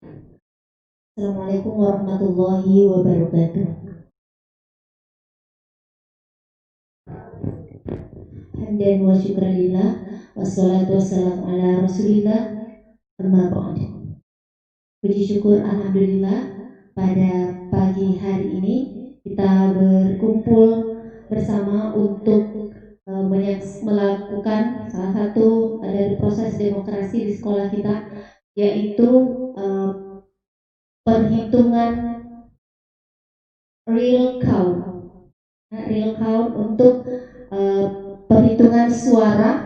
Assalamualaikum warahmatullahi wabarakatuh. Hamdan wa syukranillah wassalatu wassalamu ala rasulillah amma ba'd. Puji syukur alhamdulillah pada pagi hari ini kita berkumpul bersama untuk melakukan salah satu dari proses demokrasi di sekolah kita, yaitu perhitungan real count. Real count untuk perhitungan suara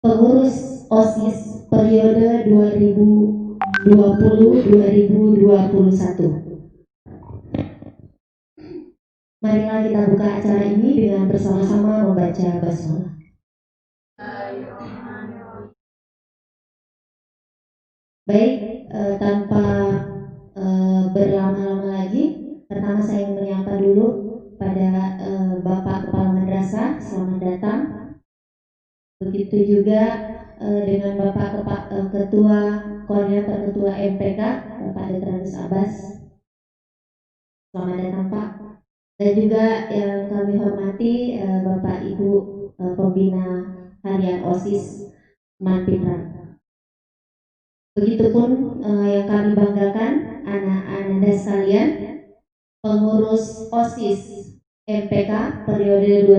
pengurus OSIS periode 2020-2021. Marilah kita buka acara ini dengan bersama-sama membaca basmalah. Baik, tanpa berlama-lama lagi, pertama saya ingin menyapa dulu pada Bapak Kepala Madrasah, selamat datang. Begitu juga dengan Bapak Ketua Koordinator Ketua MPK, Bapak Dr. Abbas, selamat datang Pak. Dan juga yang kami hormati Bapak Ibu Pembina Harian OSIS Manpitran. Begitupun yang kami banggakan anak-anak sekalian, pengurus OSIS MPK periode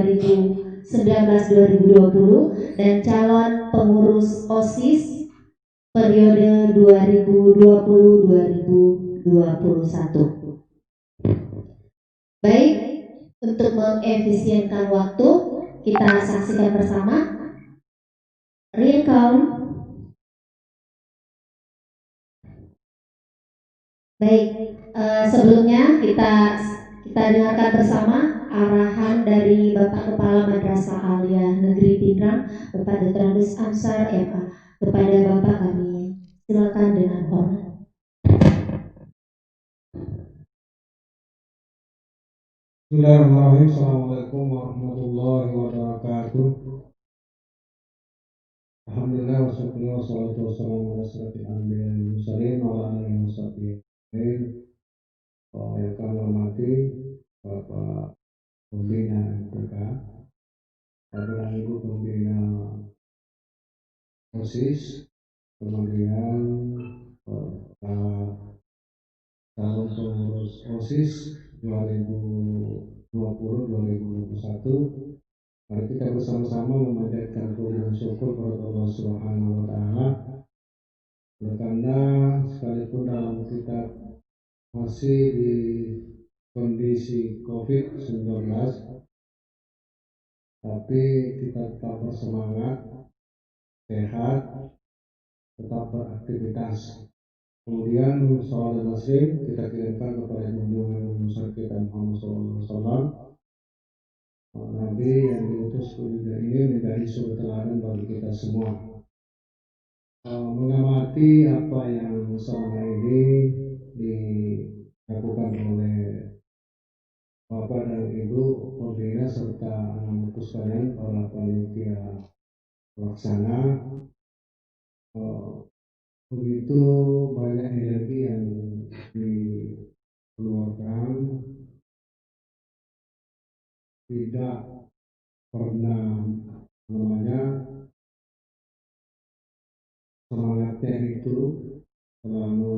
2019-2020 dan calon pengurus OSIS periode 2020-2021. Baik, untuk mengefisienkan waktu, kita saksikan bersama real count. Baik, sebelumnya kita dengarkan bersama arahan dari Bapak Kepala Madrasah Aliyah Negeri Pindrang, Bapak Dr. Andus Ansar MA. Kepada Bapak kami silakan dengan hormat. Bismillahirrahmanirrahim. Assalamualaikum warahmatullahi wabarakatuh. Alhamdulillah wassalatu wassalamu ala asyrofil anbiya'i wal mursalin wa ala alihi washabihi. Yang kami hormati Bapak Pembina MPK, Bapak Ibu Pembina OSIS, kemudian calon pengurus OSIS 2020-2021. Mari kita bersama-sama memanjatkan puji dan syukur kepada Allah Subhanahu wa taala. Karena sekalipun dalam kita masih di kondisi COVID-19, tapi kita tetap bersemangat, sehat, tetap beraktivitas. Kemudian salam dan taslim kita kirimkan kepada junjungan besar kita Muhammad SAW, Nabi yang diutus ke dunia ini menjadi suri teladan bagi kita semua. Mengamati apa yang selama ini dilakukan oleh Bapak dan Ibu Pembina serta anak-anakku sekalian, para panitia pelaksana, begitu banyak energi yang dikeluarkan, tidak pernah semangatnya itu selalu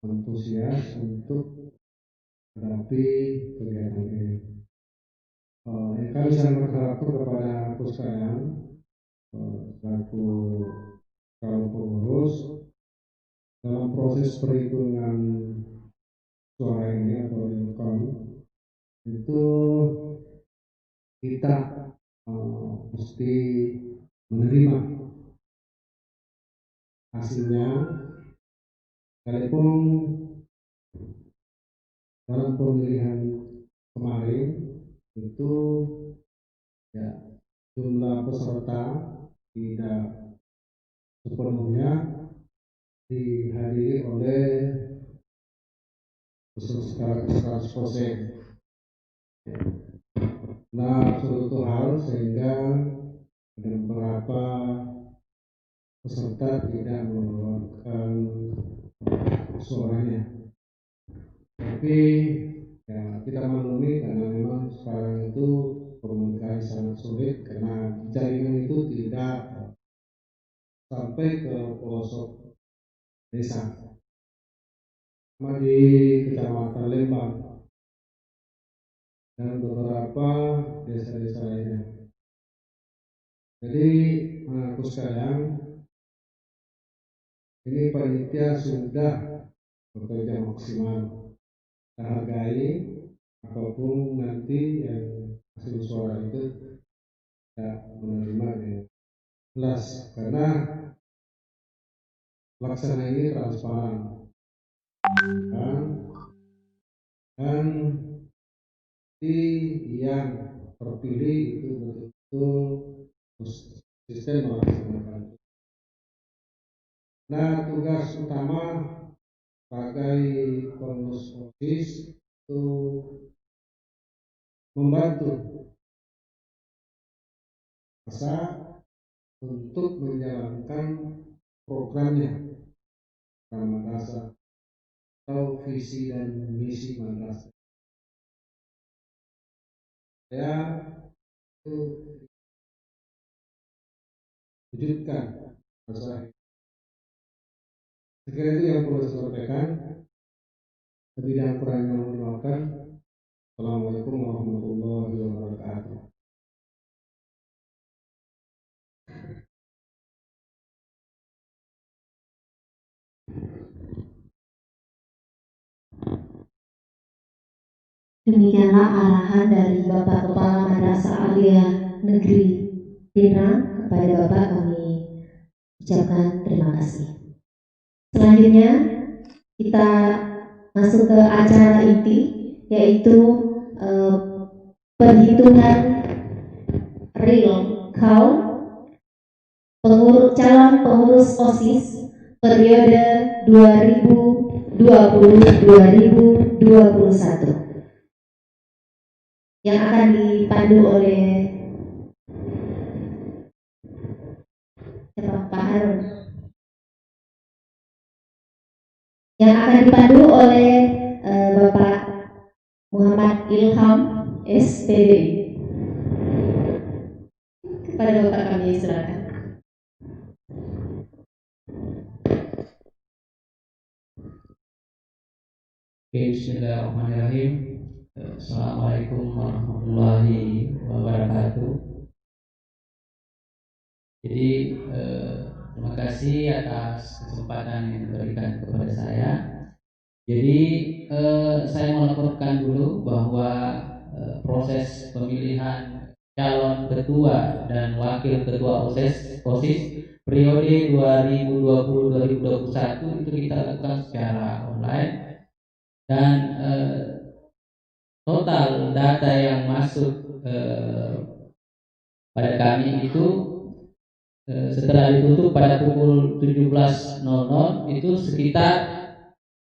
antusias untuk menghadapi kegiatan ini. Yang kami sangat berharap kepada aku sekalian, selaku calon pengurus, dalam proses perhitungan suara ini atau income itu kita mesti menerima hasilnya, sekalipun dalam pemilihan kemarin itu ya jumlah peserta tidak sepenuhnya dihadiri oleh secara 100%. Nah, suatu hal sehingga ada beberapa peserta tidak mengeluarkan suaranya. Tapi ya kita maklumi karena memang sekarang itu komunikasi sangat sulit karena jaringan itu tidak sampai ke pelosok desa, sama di Kecamatan Lembang dan beberapa desa-desa lainnya. Jadi menurutku sekalian, ini panitia sudah bekerja maksimal. Kita hargai apapun nanti yang hasil suara itu tidak menerima dengan jelas karena pelaksanaan ini transparan dan yang terpilih itu betul-betul sistem melaksanakan. Nah, tugas utama sebagai pengurus OSIS itu membantu masa untuk menjalankan programnya madrasah atau visi dan misi madrasah. Saya itu wujudkan masalah. Sekiranya itu yang perlu saya sampaikan. Lebih dan kurangnya mohon dimaafkan. Assalamualaikum warahmatullahi wabarakatuh. Demikianlah arahan dari Bapak Kepala Madrasah Aliyah Negeri Pinrang. Kepada Bapak kami ucapkan terima kasih. Selanjutnya kita masuk ke acara inti, yaitu perhitungan real count calon pengurus OSIS periode 2020-2021 yang akan dipandu oleh Pak Harun, yang akan dipandu oleh Bapak Muhammad Ilham SPD. Kepada Bapak kami silakan. Bismillahirrahmanirrahim. Assalamualaikum warahmatullahi wabarakatuh. Jadi terima kasih atas kesempatan yang diberikan kepada saya. Jadi saya melaporkan dulu bahwa proses pemilihan calon ketua dan wakil ketua OSIS periode 2020-2021 itu kita lakukan secara online, dan total data yang masuk pada kami itu setelah ditutup pada pukul 17.00 itu sekitar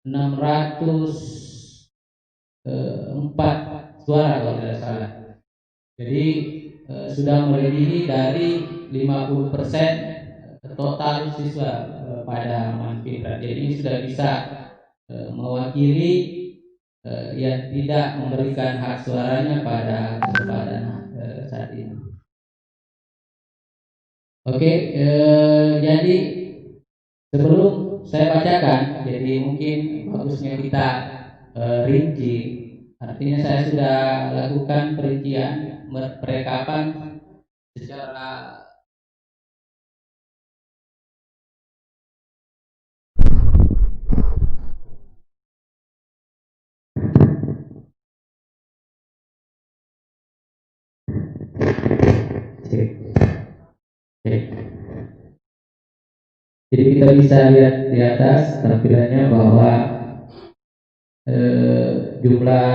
604 suara kalau tidak salah. Jadi sudah melebihi dari 50% total siswa pada Manfitra. Jadi ini sudah bisa mewakili yang tidak memberikan hak suaranya pada kesempatan saat ini. Oke, jadi sebelum saya bacakan, jadi mungkin bagusnya kita rinci. Artinya saya sudah lakukan perincian perekapan secara jadi kita bisa lihat di atas tampilannya bahwa jumlah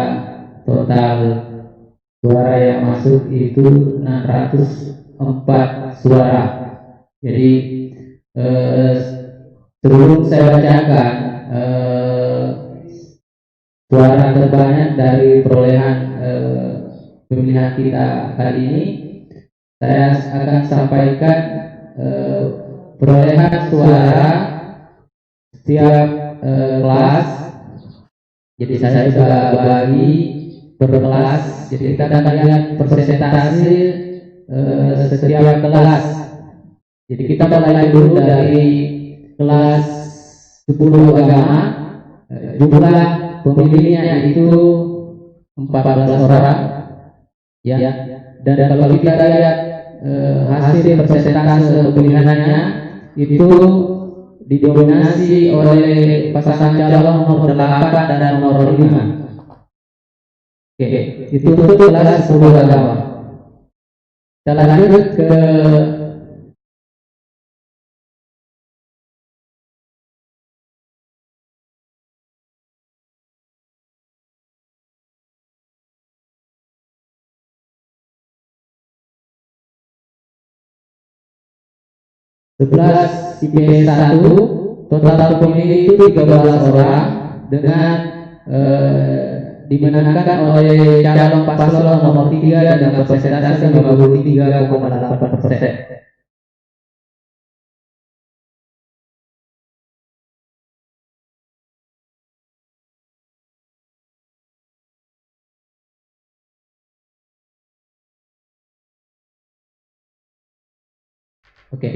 total suara yang masuk itu 604 suara. Jadi sebelum saya bacakan suara terbanyak dari perolehan pemilihan kita kali ini, saya akan sampaikan perolehan suara setiap kelas. Jadi saya sudah bagi per kelas. Jadi kita akan lihat persentase setiap kelas. Jadi kita mulai dulu dari kelas 10 agama. Jumlah pemilihnya itu 14 orang, ya. Dan kalau kita lihat hasil persentase pemilihannya itu didominasi oleh pasangan calon nomor 8 dan nomor 5. Oke, itu untuk kelas 10 agama. Kita lanjut ke IPS 1, total pemilih itu 13 orang dengan dimenangkan oleh calon paslon nomor 3 dengan persentase 53,8%. Oke.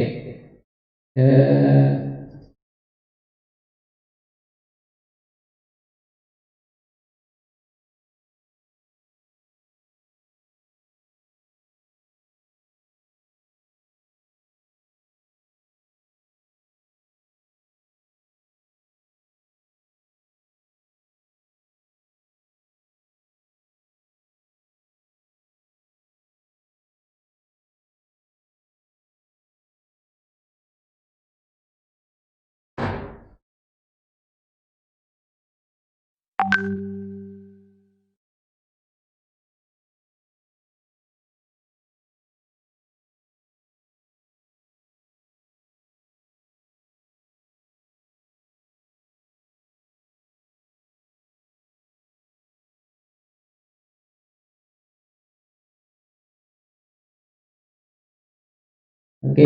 Oke,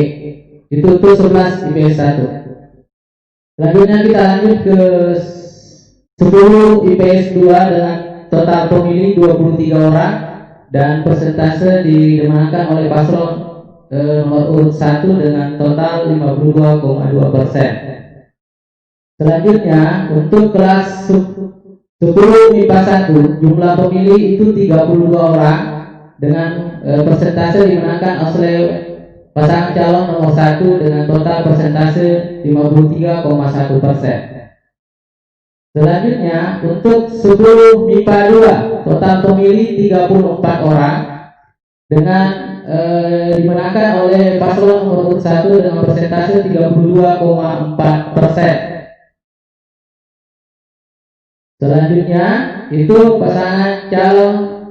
itu untuk 11 IPS 1. Selanjutnya kita lanjut ke 10 IPS 2 dengan total pemilih 23 orang dan persentase dimenangkan oleh paslon nomor urut 1 dengan total 52,2%. Selanjutnya untuk kelas 10 MIPA 1 jumlah pemilih itu 32 orang dengan persentase dimenangkan oleh pasangan calon nomor 1 dengan total persentase 53,1%. Selanjutnya untuk 10 MIPA 2 total pemilih 34 orang dengan dimenangkan oleh paslon nomor 1 dengan persentase 32,4%. Selanjutnya itu pasangan calon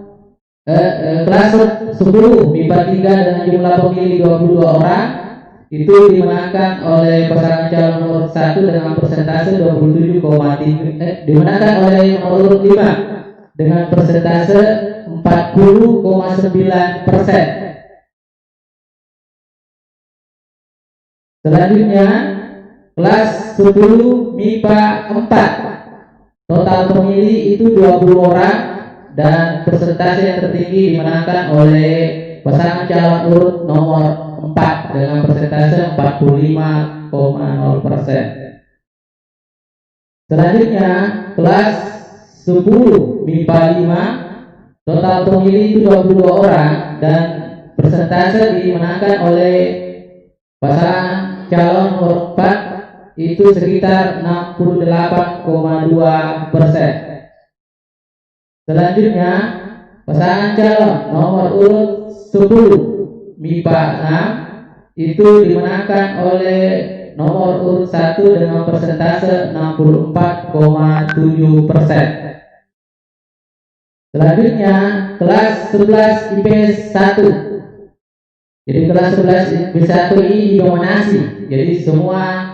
kelas 10 MIPA 3 dengan jumlah pemilih 22 orang itu dimenangkan oleh pasangan calon nomor 1 dengan persentase 27,3, dimenangkan oleh nomor urut 5 dengan persentase 40,9%. Selanjutnya kelas 10 MIPA 4 total pemilih itu 20 orang dan persentase yang tertinggi dimenangkan oleh pasangan calon urut nomor 4 dengan persentase 45,0%. Selanjutnya kelas 10 MIPA 5 total pemilih itu 22 orang dan persentase dimenangkan oleh pasangan calon nomor 4 itu sekitar 68,2%. Selanjutnya pasangan calon nomor urut 10 MIPA 6 itu dimenangkan oleh nomor urut 1 dengan persentase 64,7%. Selanjutnya kelas 11 IPS 1. Jadi kelas 11 IPS 1 ini didominasi. Jadi semua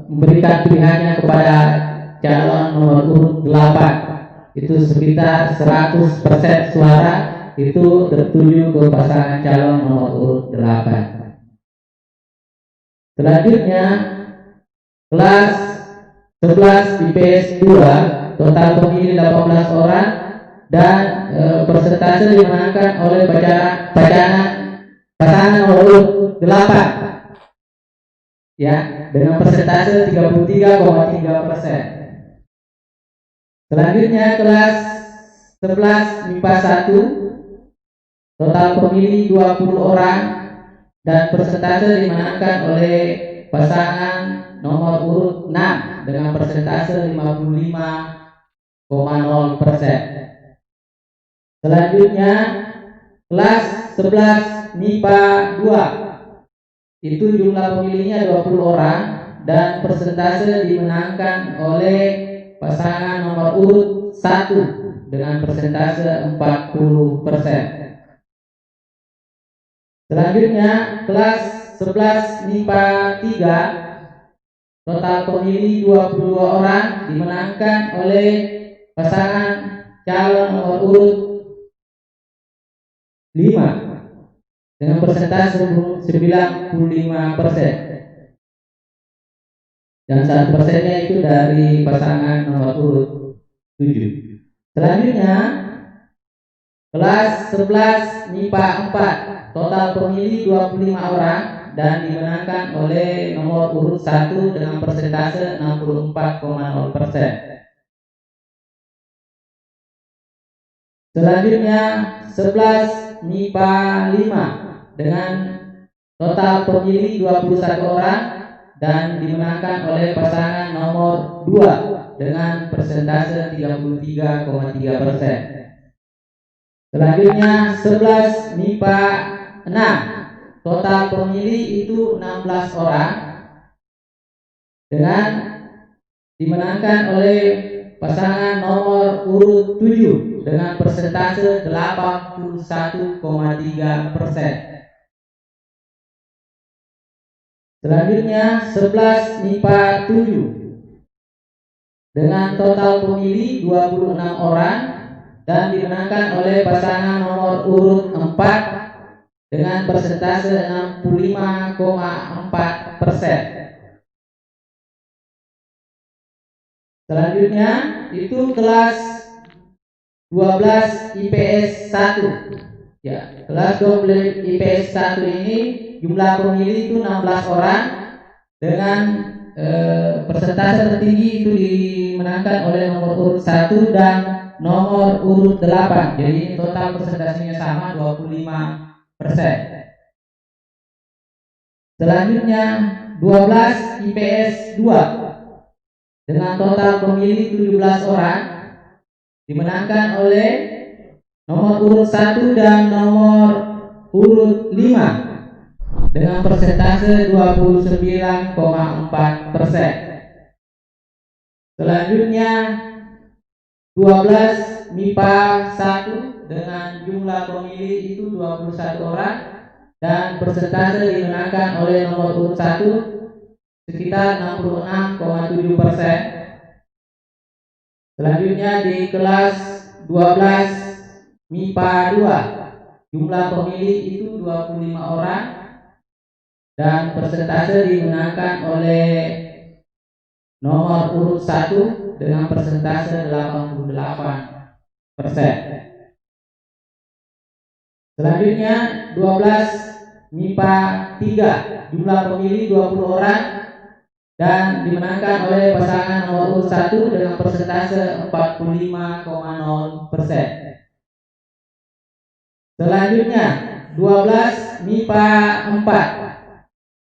memberikan pilihannya kepada calon nomor urut 8. Itu sekitar 100% suara itu tertuju ke pasangan calon nomor urut 8. Selanjutnya kelas 11 IPS 2 total pemilih 18 orang dan persentase dimenangkan oleh pasangan nomor urut 8 ya dengan persentase 33,3%. Selanjutnya kelas 11 MIPA 1 total pemilih 20 orang dan persentase dimenangkan oleh pasangan nomor urut 6 dengan persentase 55,0%. Selanjutnya kelas 11 MIPA 2 itu jumlah pemilihnya 20 orang dan persentase dimenangkan oleh pasangan nomor urut 1 dengan persentase 40%. Selanjutnya kelas 11 MIPA 3 total pemilih 22 orang dimenangkan oleh pasangan calon nomor urut 5 dengan persentase 95%. Dan 1%-nya itu dari pasangan nomor urut 7. Selanjutnya kelas 11 MIPA 4 total pemilih 25 orang dan dimenangkan oleh nomor urut 1 dengan persentase 64,0%. Selanjutnya 11 MIPA 5 dengan total pemilih 21 orang dan dimenangkan oleh pasangan nomor 2 dengan persentase 33,3%. Selanjutnya 11 MIPA 6 total pemilih itu 16 orang dengan dimenangkan oleh pasangan nomor urut 7 dengan persentase 81,3%. Selanjutnya 11 MIPA 7 dengan total pemilih 26 orang dan dimenangkan oleh pasangan nomor urut 4 dengan persentase 65,4%. Selanjutnya itu kelas 12 IPS 1. Ya, kelas 12 IPS 1 ini jumlah pemilih itu 16 orang dengan persentase tertinggi itu dimenangkan oleh nomor urut 1 dan nomor urut 8. Jadi total persentasenya sama 25%. Selanjutnya 12 IPS 2 dengan total pemilih 17 orang dimenangkan oleh nomor urut 1 dan nomor urut 5 dengan persentase 29,4%. Selanjutnya 12 MIPA 1 dengan jumlah pemilih itu 21 orang dan persentase dimenangkan oleh nomor urut 1 sekitar 66,7%. Selanjutnya di kelas 12 MIPA 2 jumlah pemilih itu 25 orang dan persentase dimenangkan oleh nomor urut 1 dengan persentase 88%. Selanjutnya 12 MIPA 3 jumlah pemilih 20 orang dan dimenangkan oleh pasangan nomor urut 1 dengan persentase 45,0%. Selanjutnya 12 MIPA 4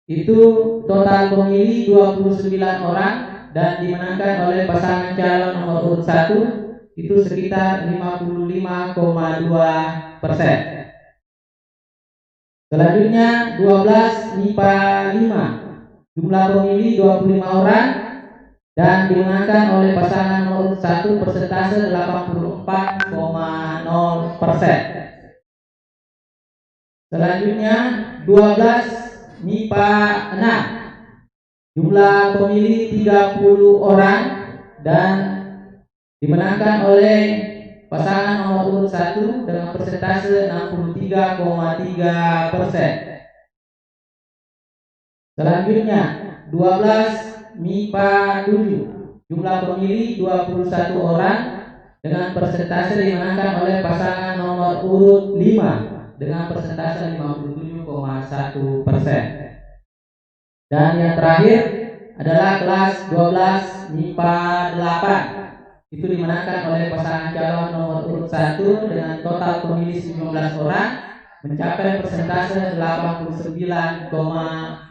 itu total pemilih 29 orang dan dimenangkan oleh pasangan calon nomor urut 1 itu sekitar 55,2%. Selanjutnya 12 MIPA 5 jumlah pemilih 25 orang dan dimenangkan oleh pasangan nomor 1 persentase 84,0%. Selanjutnya 12 MIPA 6 jumlah pemilih 30 orang dan dimenangkan oleh pasangan nomor urut 1 dengan persentase 63,3%. Selanjutnya 12 MIPA 7. Jumlah pemilih 21 orang dengan persentase dimenangkan oleh pasangan nomor urut 5 dengan persentase 57,1%. Dan yang terakhir adalah kelas 12 MIPA 8. Itu dimenangkan oleh pasangan calon nomor urut 1 dengan total pemilih 19 orang mencapai persentase 89,5%.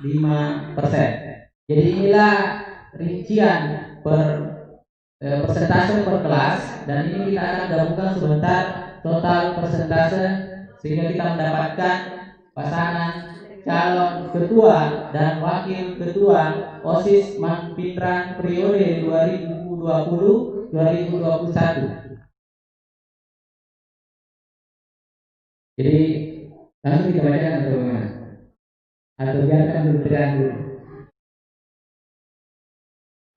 Jadi inilah rincian persentase per kelas, dan ini kita akan gabungkan sebentar total persentase sehingga kita mendapatkan pasangan calon ketua dan wakil ketua OSIS Manpitran periode 2020-2021. Jadi langsung kita bacakan atau bagaimana? Atau biarkan dulu terang dulu.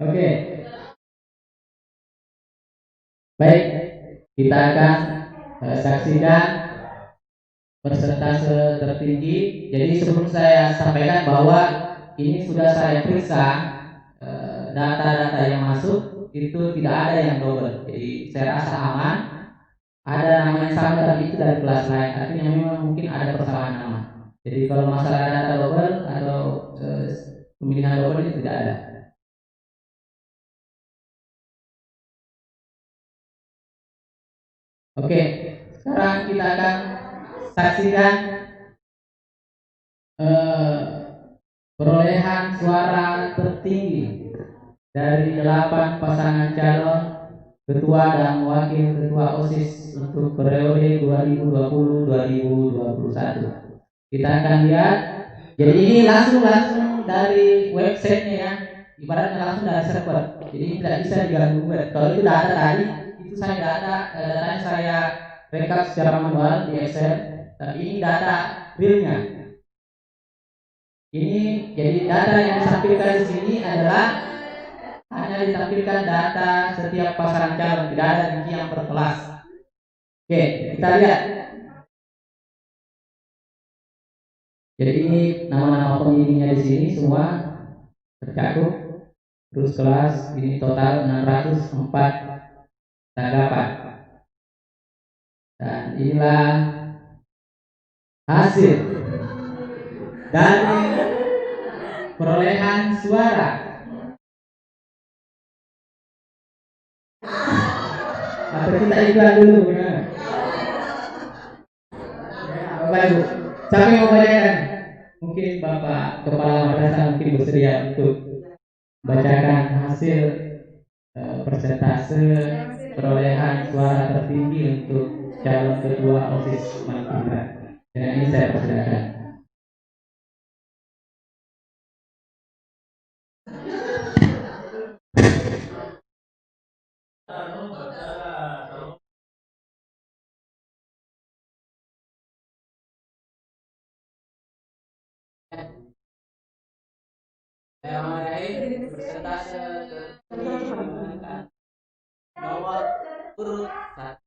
Oke. Baik, kita akan saksikan persentase tertinggi. Jadi sebelum saya sampaikan bahwa ini sudah saya periksa data-data yang masuk itu tidak ada yang double. Jadi saya rasa aman. Ada nama yang sama tapi itu dari kelas lain. Artinya memang mungkin ada persamaan nama. Jadi kalau masalah data double atau pemilihan double itu tidak ada. Oke, sekarang kita akan saksikan perolehan suara tertinggi dari 8 pasangan calon ketua dan wakil ketua OSIS untuk periode 2020-2021. Kita akan lihat. Jadi ini langsung dari websitenya ya, ibaratnya langsung dari server. Jadi tidak bisa diganggu. Kalau itu data tadi, itu saya datanya saya rekap secara manual di Excel. Tapi ini data realnya. Ini jadi data yang ditampilkan di sini adalah hanya ditampilkan data setiap pasangan calon, tidak ada rincian per kelas. Oke, kita lihat. Jadi ini nama-nama pemilihnya di sini semua tercakup. Terus kelas ini total 604 tanggapan. Dan inilah hasil dari perolehan suara. Atau kita iklan dulu ya. Bapak Ibu, siapa yang mau bacakan? Mungkin Bapak Kepala Madrasah mungkin bersedia untuk bacakan hasil persentase perolehan suara tertinggi untuk calon ketua OSIS Manpitran. Dan ini saya persilakan. Bismillahirrahmanirrahim. Persentase tertinggi menggunakan nomor urut 1.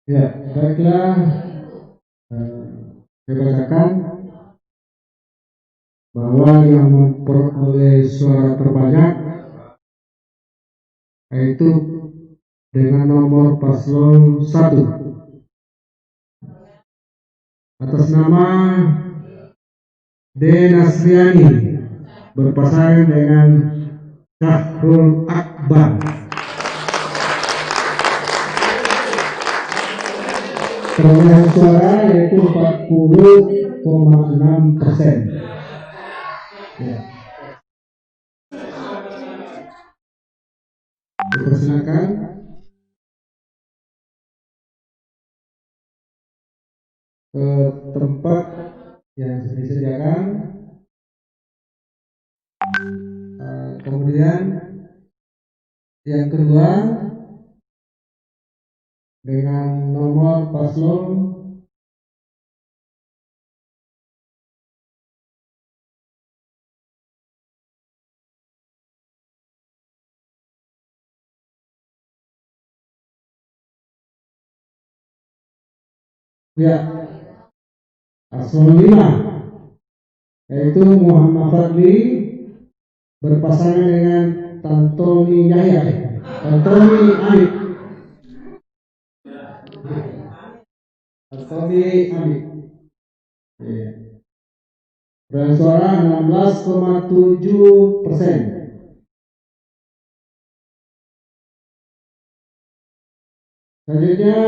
Ya, baiklah. Saya bacakan bahwa yang memperoleh suara terbanyak yaitu dengan nomor paslon 1 atas nama D. Nasriani berpasangan dengan Syahrul Akbar. Perolehan suara yaitu 40,6%. Ya. Dipersilakan. Ke tempat yang disediakan. Kemudian yang kedua dengan nomor paslon ya paslon 5 yaitu Muhammad Fadli berpasangan dengan Tantowi Yahya, Tantowi Amid, Tantowi Amid. Ya. Perolehan suara 16,7%. Selanjutnya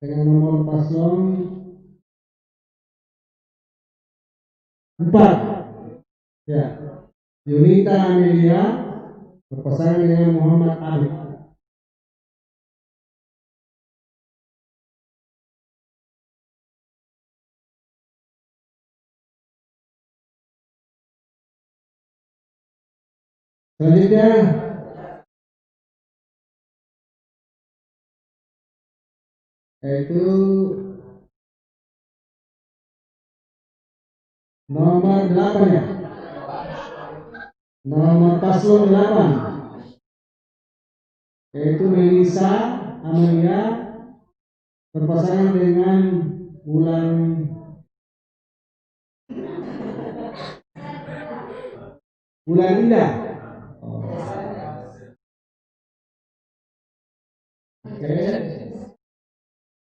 dengan nomor paslon 4 ya Yunita Amelia berpasangan dengan Muhammad Arif. Selanjutnya yaitu nomor 8 ya. Nomor paslon 8 yaitu Melisa Amelia berpasangan dengan Bulan Indah. Oke.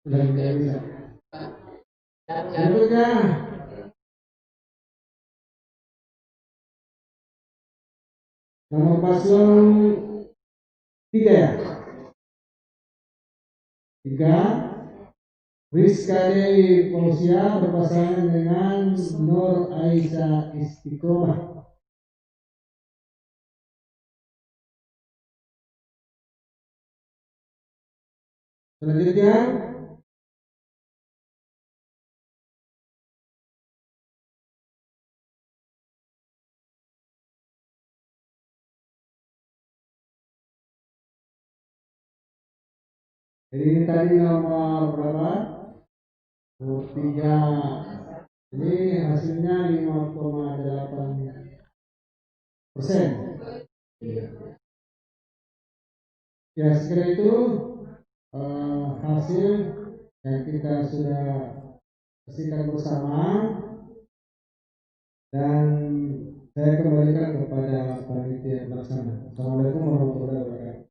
Bulan Indah. Berikutnya nomor paslon 3 ya. 3 Rizka Dewi Fausia berpasangan dengan Nur Aisyah Istiqomah. Selanjutnya jadi ini tadi nomor berapa? 3. Jadi hasilnya 5,8%. Ya sekira itu hasil yang kita sudah saksikan bersama dan saya kembalikan kepada panitia pelaksana. Assalamualaikum warahmatullahi wabarakatuh.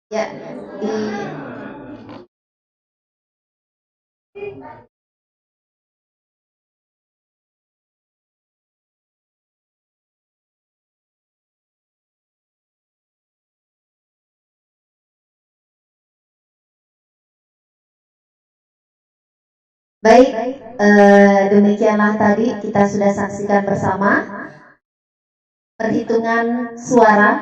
Ya, di baik, demikianlah tadi kita sudah saksikan bersama perhitungan suara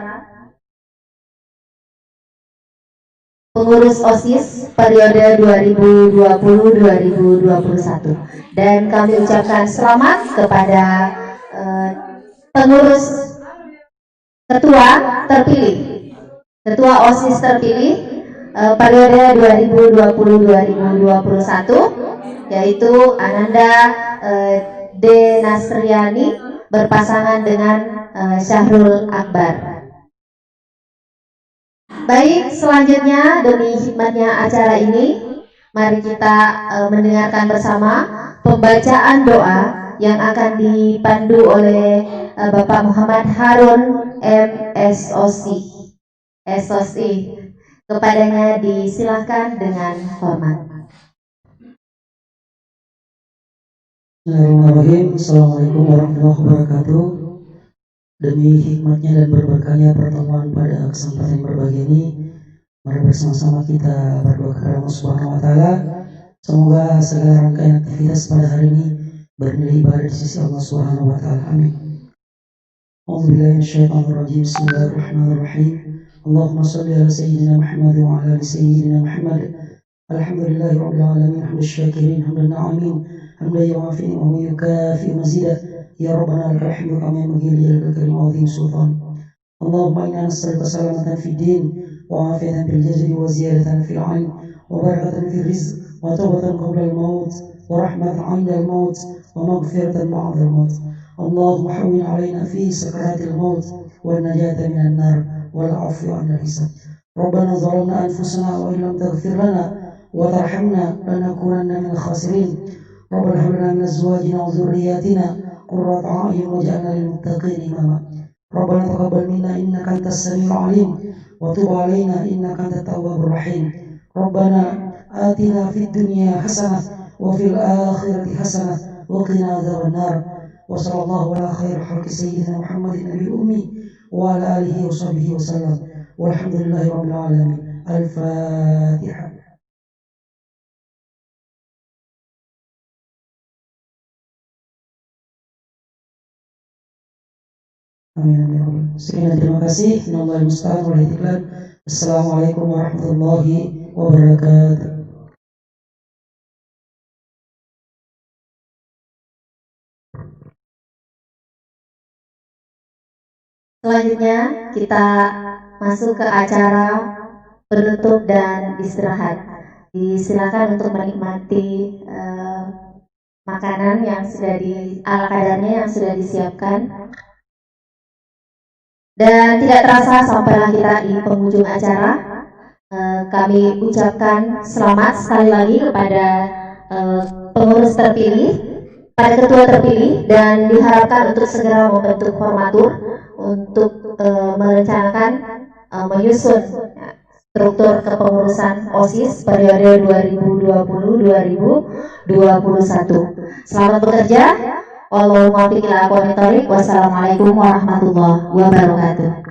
pengurus OSIS periode 2020-2021 dan kami ucapkan selamat kepada pengurus ketua terpilih, ketua OSIS terpilih periode 2020-2021 yaitu Ananda D. Nasriani berpasangan dengan Syahrul Akbar. Baik, selanjutnya demi hikmatnya acara ini, mari kita mendengarkan bersama pembacaan doa yang akan dipandu oleh Bapak Muhammad Harun MSOC. Kepadanya disilahkan dengan hormat. Bismillahirrahmanirrahim. Assalamualaikum warahmatullahi wabarakatuh. Demi hikmatnya dan berberkahnya pertemuan pada kesempatan yang berbahagia ini, mari bersama-sama kita berdoa kepada Allah Subhanahu wa taala. Semoga segala rangkaian aktivitas pada hari ini bernilai ibadah di sisi Allah Subhanahu wa taala. Amin. A'udzubillahi minasyaitonir rajim. Bismillahirrahmanirrahim. Allahumma shalli ala sayyidina Muhammad wa ala ali sayyidina Muhammad. Alhamdulillahi rabbil alamin. Hamdan syakirin, hamdan na'imin. حمدا يوافي ويكافئ مزيدا يا ربنا لك الحمد كما ينبغي لجلالك الكريم وعظيم سلطان. اللهم انا نسالك سلامة في الدين وعافية في الجسد وزيادة في العلم وبركة في الرزق وتوبة قبل الموت ورحمة عند الموت ومغفرة بعد الموت. اللهم حول علينا في سكرات الموت والنجاة من النار والعفو عن الحساب. ربنا ظلمنا انفسنا وان لم تغفر لنا وترحمنا لنكونن من الخاسرين. ربنا هب لنا من ازواجنا وذرياتنا قرة اعين واجعلنا للمتقين اماما. ربنا تقبل منا انك انت السميع العليم وتب علينا انك انت التواب الرحيم. ربنا آتنا في الدنيا حسنة وفي الآخرة حسنة وقنا عذاب النار. وصلى الله على خير خلق سيدنا محمد النبي الأمي وعلى آله وصحبه وسلم والحمد لله رب العالمين. الفاتحة. Amin. Sekian terima kasih. Innalillahi musta'an wal itiklan. Assalamualaikum warahmatullahi wabarakatuh. Selanjutnya kita masuk ke acara penutup dan istirahat. Disilakan untuk menikmati makanan yang sudah ala kadarnya yang sudah disiapkan. Dan tidak terasa sampailah kita di penghujung acara. Kami ucapkan selamat sekali lagi kepada pengurus terpilih, pada ketua terpilih, dan diharapkan untuk segera membentuk formatur untuk merencanakan menyusun struktur kepengurusan OSIS periode 2020-2021. Selamat bekerja. Wassalamualaikum warahmatullahi wabarakatuh.